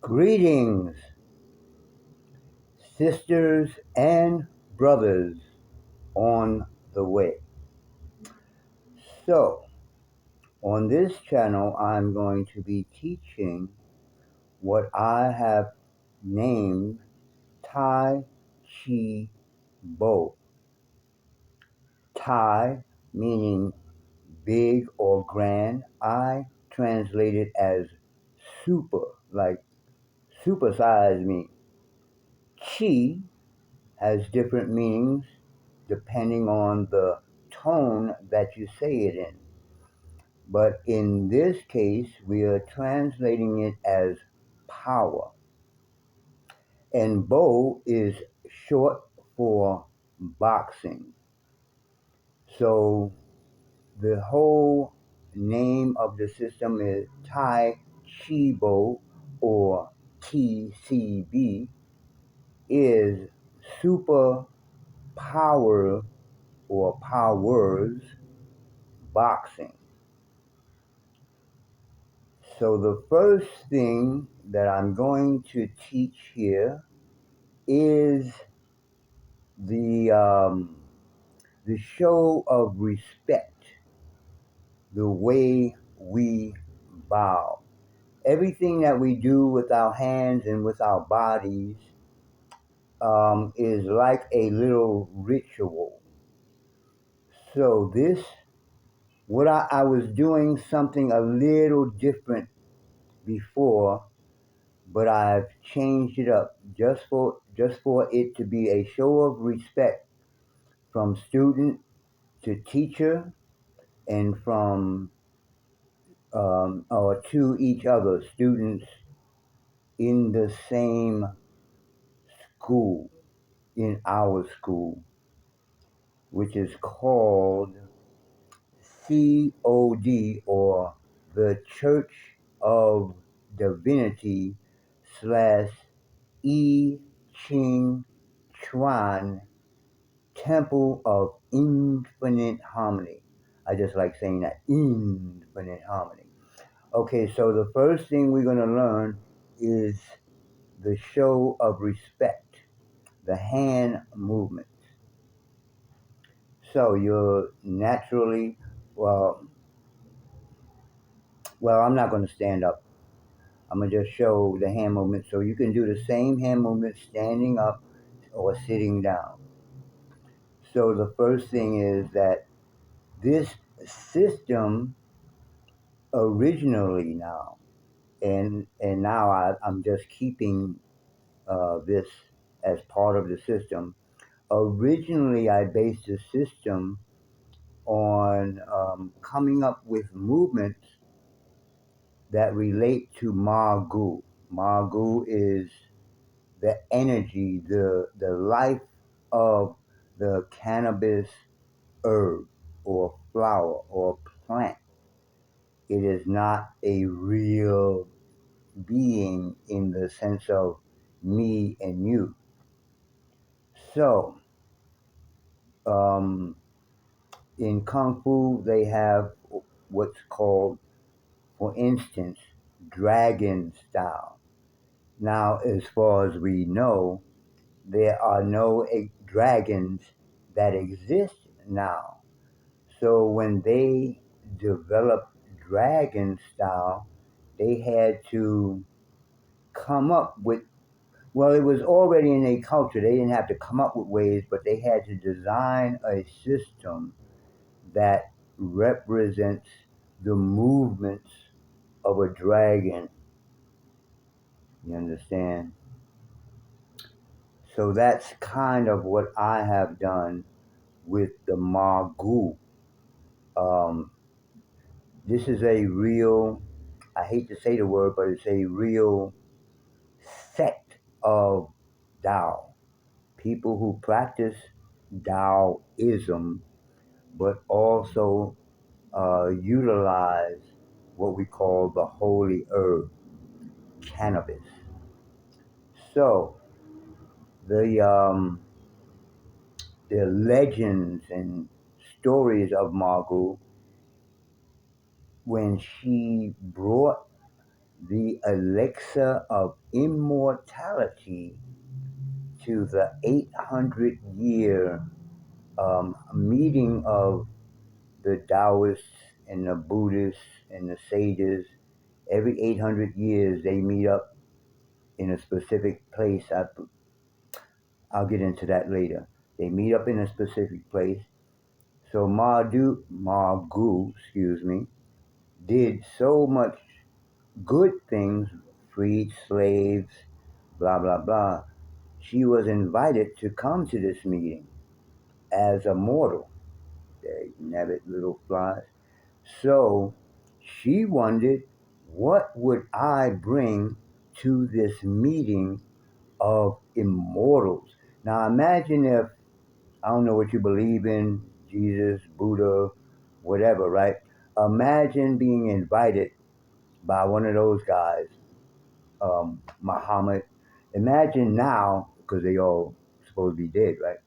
Greetings, sisters and brothers on the way. So, on this channel, I'm going to be teaching what I have named Tai Chi Bo. Tai meaning big or grand. I translate it as super, like supersize me. Chi has different meanings depending on the tone that you say it in. But in this case, we are translating it as power. And Bo is short for boxing. So the whole name of the system is Tai Chi Bo, or TCB, is super power or powers boxing. So the first thing that I'm going to teach here is the the show of respect, the way we bow. Everything that we do with our hands and with our bodies is like a little ritual. So I was doing something a little different before, but I've changed it up just for it to be a show of respect from student to teacher and from or to each other, students in the same school, in our school, which is called COD, or the Church of Divinity slash I Ching Chuan Temple of Infinite Harmony. I just like saying that, infinite harmony. Okay, so the first thing we're going to learn is the show of respect, the hand movements. So you're naturally, well, I'm not going to stand up. I'm going to just show the hand movement. So you can do the same hand movement standing up or sitting down. So the first thing is that this system originally now, and now I'm just keeping this as part of the system. Originally, I based the system on coming up with movements that relate to Magu. Magu is the energy, the life of the cannabis herb or flower or plant. It is not a real being in the sense of me and you. So, in Kung Fu, they have what's called, for instance, dragon style. Now, as far as we know, there are no dragons that exist now. So when they developed dragon style, they had to come up with, well, it was already in their culture. They didn't have to come up with ways, but they had to design a system that represents the movements of a dragon. You understand? So that's kind of what I have done with the Magu. Um, this is a real, I hate to say the word, but it's a real sect of Tao. People who practice Taoism, but also utilize what we call the holy herb, cannabis. So the the legends and stories of Margot, when she brought the elixir of immortality to the 800-year meeting of the Taoists and the Buddhists and the sages. Every 800 years, they meet up in a specific place. I'll get into that later. They meet up in a specific place. So Margu, excuse me, did so much good things, freed slaves, blah blah blah. She was invited to come to this meeting as a mortal. They never little flies. So she wondered, what would I bring to this meeting of immortals? Now imagine if, I don't know what you believe in, Jesus, Buddha, whatever, right? Imagine being invited by one of those guys, Muhammad. Imagine now, because they all supposed to be dead, right?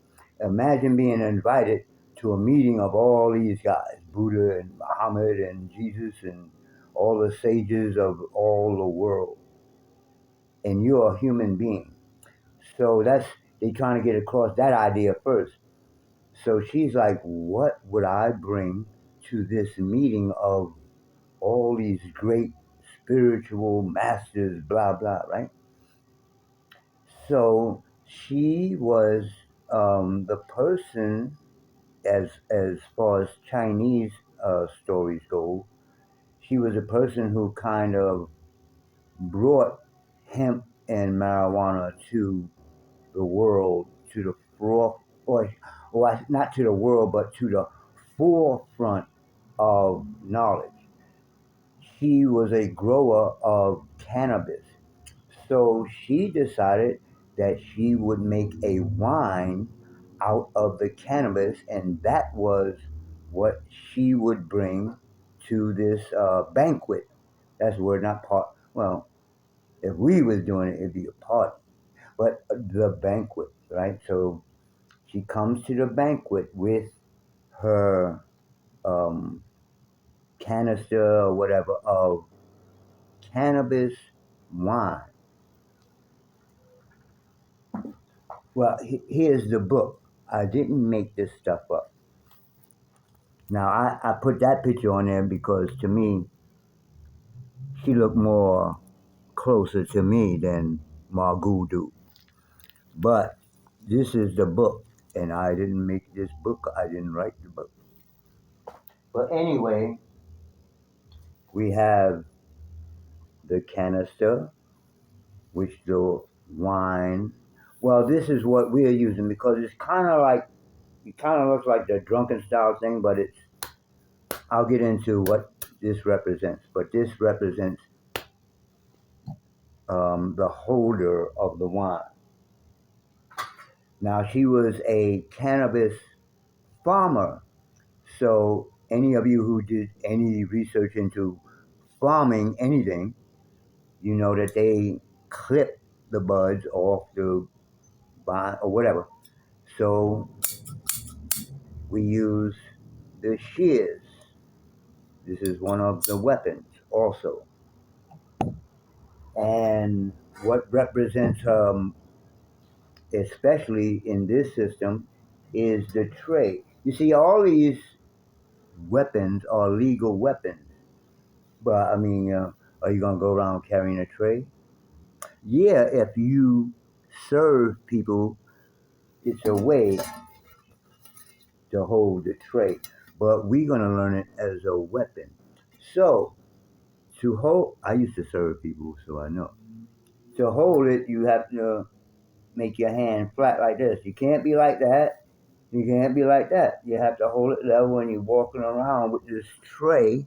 Imagine being invited to a meeting of all these guys, Buddha and Muhammad and Jesus and all the sages of all the world, and you're a human being. So they trying to get across that idea first. So she's like, what would I bring to this meeting of all these great spiritual masters, blah, blah, right? So she was the person, as far as Chinese stories go, she was a person who kind of brought hemp and marijuana to the world, to the forefront, or not to the world, but to the forefront of knowledge. She was a grower of cannabis. So she decided that she would make a wine out of the cannabis, and that was what she would bring to this banquet. That's word, not part. Well, if we was doing it, it'd be a party, but the banquet, right? So she comes to the banquet with her um, canister or whatever of cannabis wine. Well, here's the book. I didn't make this stuff up. Now, I put that picture on there because to me, she looked more closer to me than Margot do. But this is the book, and I didn't make this book. I didn't write the book. But anyway, we have the canister, which the wine. Well, this is what we are using because it's kind of like, it kind of looks like the drunken style thing, but it's, I'll get into what this represents. But this represents the holder of the wine. Now, she was a cannabis farmer. So, any of you who did any research into farming anything, you know that they clip the buds off the vine or whatever. So, we use the shears. This is one of the weapons also. And what represents especially in this system, is the tray. You see, all these weapons are legal weapons. But I mean, are you gonna go around carrying a tray? Yeah, if you serve people, it's a way to hold the tray. But we're gonna learn it as a weapon. So to hold, I used to serve people, so I know. To hold it, you have to make your hand flat like this. You can't be like that. You can't be like that. You have to hold it level when you're walking around with this tray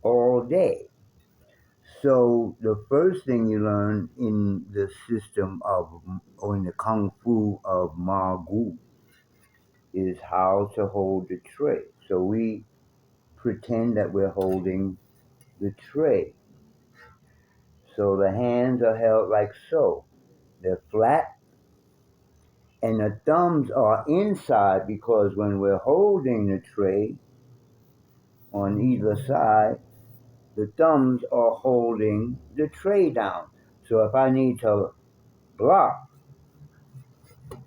all day. So the first thing you learn in the system of, or in the kung fu of Ma Gu, is how to hold the tray. So we pretend that we're holding the tray. So the hands are held like so. They're flat, and the thumbs are inside because when we're holding the tray, on either side, the thumbs are holding the tray down. So if I need to block,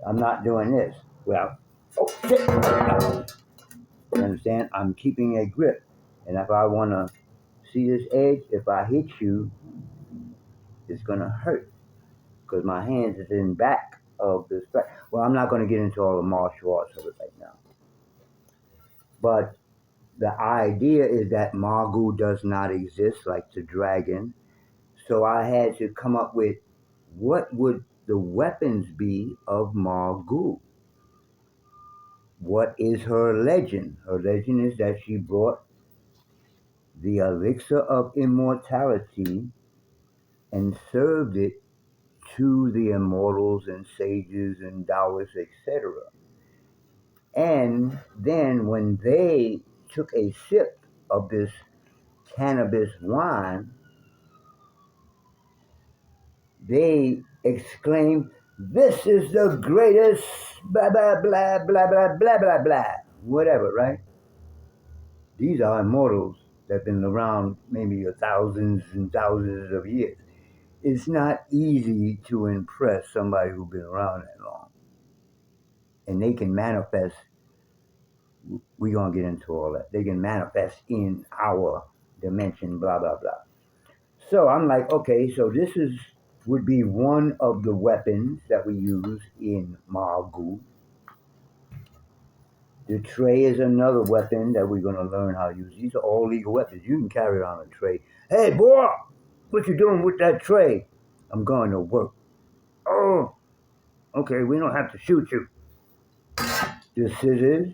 I'm not doing this. Well, oh shit! You understand? I'm keeping a grip. And if I want to see this edge, if I hit you, it's going to hurt because my hands is in back of the strap. Well, I'm not going to get into all the martial arts of it right now. But the idea is that Magu does not exist like the dragon. So I had to come up with what would the weapons be of Magu? What is her legend? Her legend is that she brought the elixir of immortality and served it to the immortals and sages and Taoists, etc. And then when they took a sip of this cannabis wine, they exclaimed, "This is the greatest blah, blah, blah, blah, blah, blah, blah, blah," whatever, right? These are immortals that have been around maybe thousands and thousands of years. It's not easy to impress somebody who's been around that long. And they can manifest, we're going to get into all that. They can manifest in our dimension, blah, blah, blah. So I'm like, okay, so this would be one of the weapons that we use in Magu. The tray is another weapon that we're going to learn how to use. These are all legal weapons. You can carry around a tray. Hey, boy, what you doing with that tray? I'm going to work. Oh, okay, we don't have to shoot you. The scissors.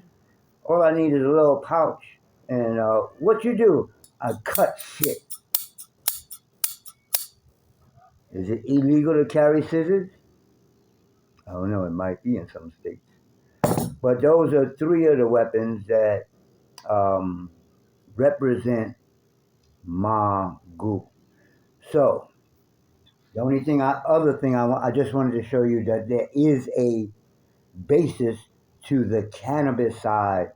All I need is a little pouch. And what you do? I cut shit. Is it illegal to carry scissors? I don't know. It might be in some states. But those are three of the weapons that represent Magu. So the other thing I just wanted to show you that there is a basis to the cannabis side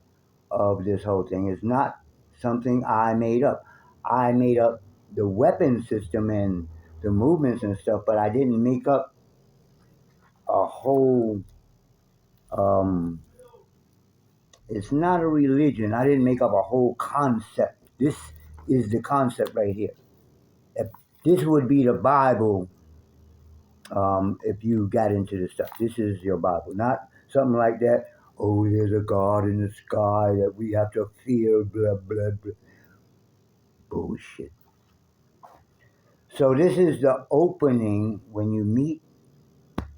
of this whole thing. It's not something I made up. I made up the weapon system and the movements and stuff, but I didn't make up a whole. It's not a religion. I didn't make up a whole concept. This is the concept right here. If this would be the Bible. If you got into this stuff, this is your Bible, not something like that. Oh, there's a God in the sky that we have to fear, blah, blah, blah. Bullshit. So this is the opening when you meet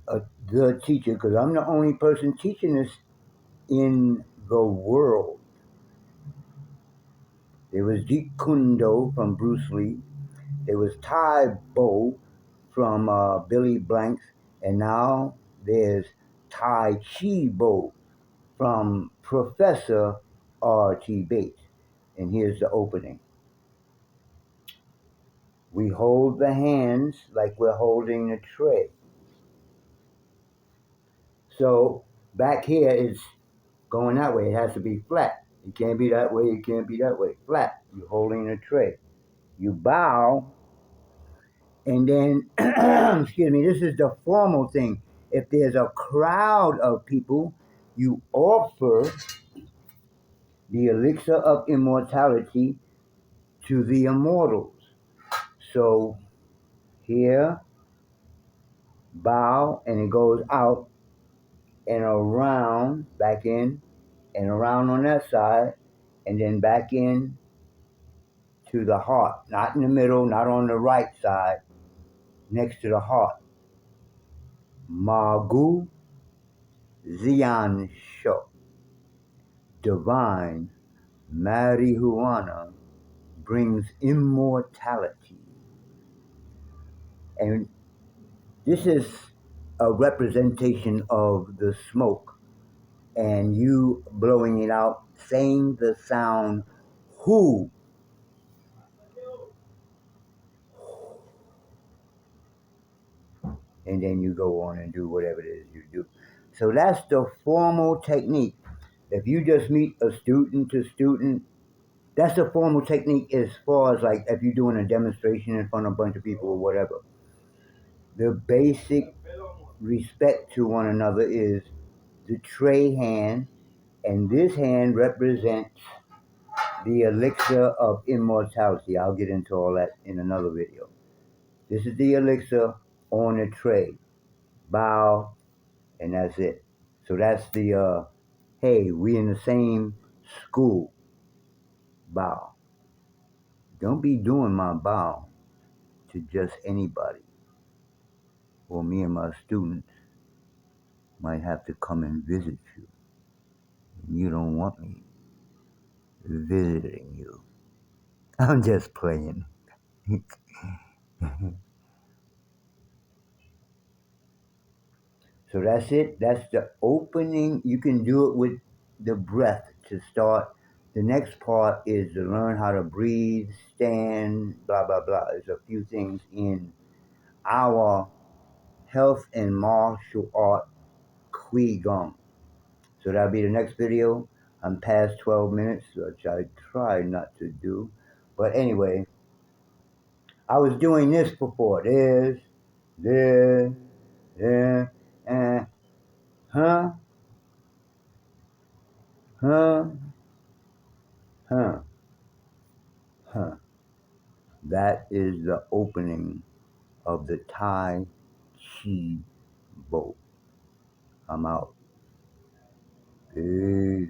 the teacher, because I'm the only person teaching this in the world. There was Jeet Kune Do from Bruce Lee. There was Tai Bo from Billy Blanks. And now there's Tai Chi Bo from Professor R.T. Bates. And here's the opening. We hold the hands like we're holding the tray. So back here is going that way. It has to be flat. It can't be that way. It can't be that way. Flat. You're holding the tray. You bow, and then, excuse me, this is the formal thing. If there's a crowd of people, you offer the elixir of immortality to the immortals. So here, bow, and it goes out and around, back in, and around on that side, and then back in to the heart. Not in the middle, not on the right side, next to the heart. Magu Zian Sho. Divine marijuana brings immortality. And this is a representation of the smoke and you blowing it out, saying the sound who. And then you go on and do whatever it is you do. So that's the formal technique. If you just meet a student to student, That's a formal technique as far as like if you're doing a demonstration in front of a bunch of people or whatever. The basic respect to one another is the tray hand, and this hand represents the elixir of immortality. I'll get into all that in another video. This is the elixir on a tray. Bow, and that's it. So that's the hey, we in the same school. Bow. Don't be doing my bow to just anybody. Or me and my students might have to come and visit you. And you don't want me visiting you. I'm just playing. So that's it. That's the opening. You can do it with the breath to start. The next part is to learn how to breathe, stand, blah, blah, blah. There's a few things in our health and martial art Qigong. So that'll be the next video. I'm past 12 minutes, which I try not to do. But anyway, I was doing this before. This, and huh, huh, huh, huh. That is the opening of the Tai Chi boat. I'm out. Peace.